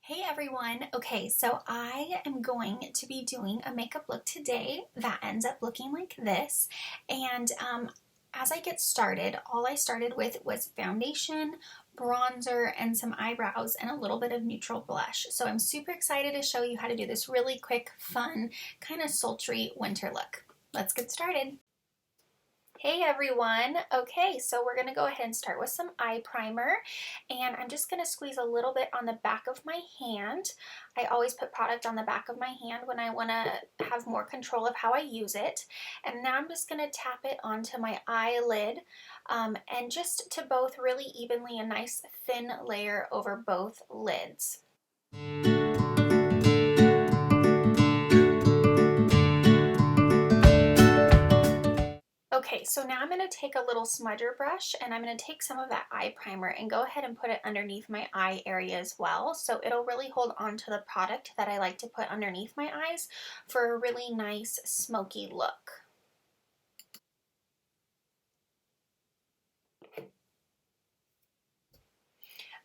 Hey everyone! Okay, so I am going to be doing a makeup look today that ends up looking like this. And as I get started, all I started with was foundation, bronzer, and some eyebrows, and a little bit of neutral blush. So I'm super excited to show you how to do this really quick, fun, kind of sultry winter look. Let's get started. Hey everyone! Okay, so we're going to go ahead and start with some eye primer, and I'm just going to squeeze a little bit on the back of my hand. I always put product on the back of my hand when I want to have more control of how I use it. And now I'm just going to tap it onto my eyelid, and just to both really evenly a nice thin layer over both lids. Okay, so now I'm going to take a little smudger brush and I'm going to take some of that eye primer and go ahead and put it underneath my eye area as well. So it'll really hold on to the product that I like to put underneath my eyes for a really nice smoky look.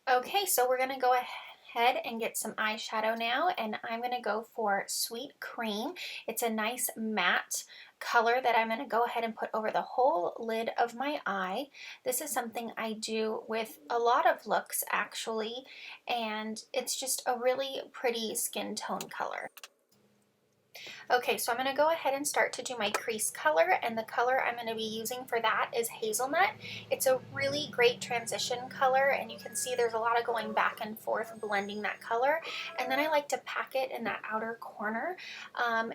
Okay, so we're going to go ahead and get some eyeshadow now, and I'm going to go for Sweet Cream. It's a nice matte color that I'm going to go ahead and put over the whole lid of my eye. This is something I do with a lot of looks actually, and it's just a really pretty skin tone color. Okay, so I'm going to go ahead and start to do my crease color, and the color I'm going to be using for that is Hazelnut. It's a really great transition color, and you can see there's a lot of going back and forth blending that color, and then I like to pack it in that outer corner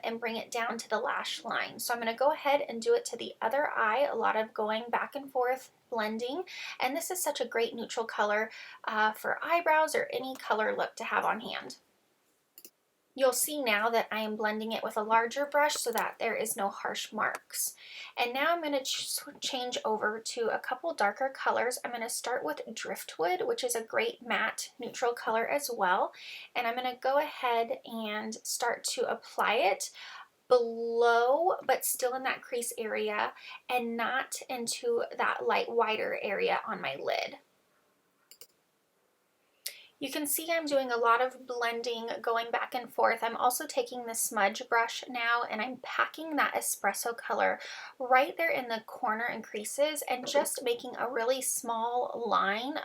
and bring it down to the lash line. So I'm going to go ahead and do it to the other eye, a lot of going back and forth blending, and this is such a great neutral color for eyebrows or any color look to have on hand. You'll see now that I am blending it with a larger brush so that there is no harsh marks. And now I'm going to change over to a couple darker colors. I'm going to start with Driftwood, which is a great matte neutral color as well. And I'm going to go ahead and start to apply it below, but still in that crease area and not into that light wider area on my lid. You can see I'm doing a lot of blending, going back and forth. I'm also taking the smudge brush now and I'm packing that espresso color right there in the corner and creases and just making a really small line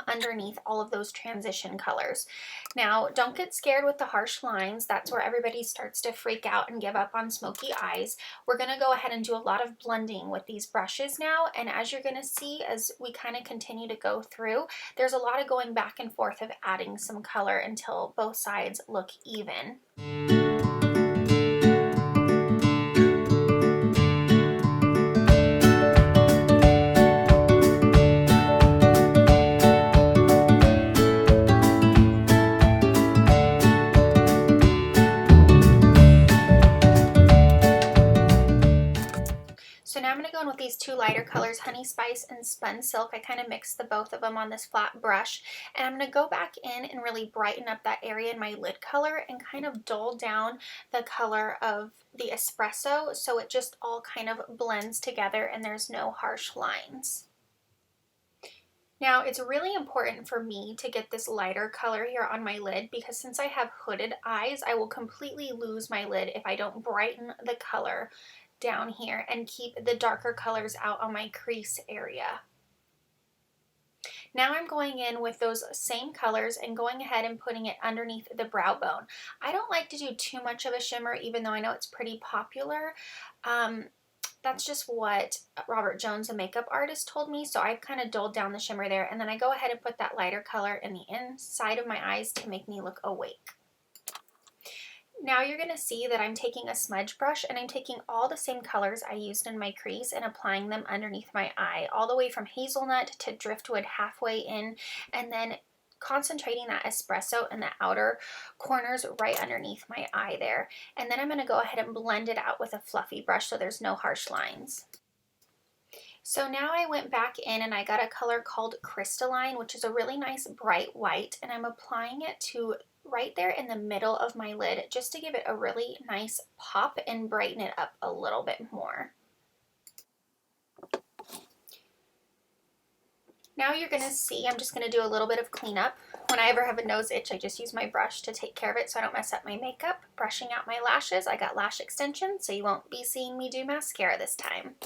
underneath all of those transition colors. Now, don't get scared with the harsh lines. That's where everybody starts to freak out and give up on smoky eyes. We're going to go ahead and do a lot of blending with these brushes now, and as you're going to see as we kind of continue to go through, there's a lot of going back and forth of adding some color until both sides look even. So now I'm going to go in with these two lighter colors, Honey Spice and Spun Silk. I kind of mixed the both of them on this flat brush. And I'm going to go back in and really brighten up that area in my lid color and kind of dull down the color of the espresso so it just all kind of blends together and there's no harsh lines. Now, it's really important for me to get this lighter color here on my lid because since I have hooded eyes, I will completely lose my lid if I don't brighten the color down here and keep the darker colors out on my crease area. Now I'm going in with those same colors and going ahead and putting it underneath the brow bone. I don't like to do too much of a shimmer even though I know it's pretty popular. That's just what Robert Jones, a makeup artist, told me, so I've kind of dulled down the shimmer there, and then I go ahead and put that lighter color in the inside of my eyes to make me look awake. Now you're going to see that I'm taking a smudge brush and I'm taking all the same colors I used in my crease and applying them underneath my eye, all the way from Hazelnut to Driftwood halfway in, and then concentrating that espresso in the outer corners right underneath my eye there. And then I'm going to go ahead and blend it out with a fluffy brush so there's no harsh lines. So now I went back in and I got a color called Crystalline, which is a really nice bright white, and I'm applying it to right there in the middle of my lid just to give it a really nice pop and brighten it up a little bit more. Now you're going to see I'm just going to do a little bit of cleanup When I ever have a nose itch, I just use my brush to take care of it so I don't mess up my makeup. Brushing out my lashes. I got lash extensions, so you won't be seeing me do mascara this time.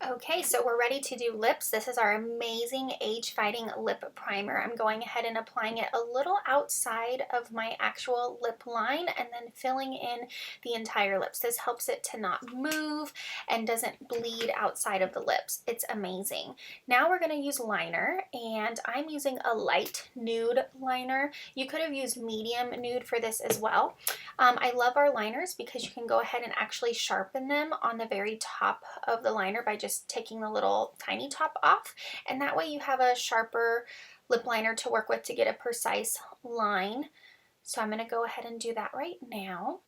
Okay, so we're ready to do lips. This is our amazing age-fighting lip primer. I'm going ahead and applying it a little outside of my actual lip line and then filling in the entire lips. This helps it to not move and doesn't bleed outside of the lips. It's amazing. Now we're going to use liner, and I'm using a light nude liner. You could have used medium nude for this as well. I love our liners because you can go ahead and actually sharpen them on the very top of the liner by just taking the little tiny top off, and that way you have a sharper lip liner to work with to get a precise line. So I'm going to go ahead and do that right now.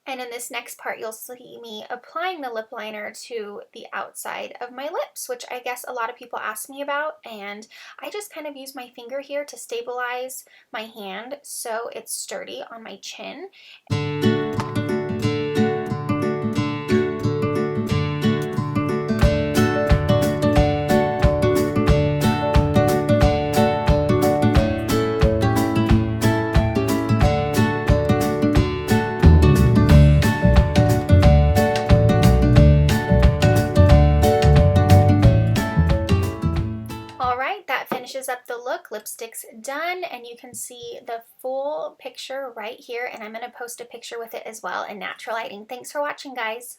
And in this next part, you'll see me applying the lip liner to the outside of my lips, which I guess a lot of people ask me about, and I just kind of use my finger here to stabilize my hand so it's sturdy on my chin. Up the look. Lipstick's done, and you can see the full picture right here, and I'm going to post a picture with it as well in natural lighting. Thanks for watching, guys.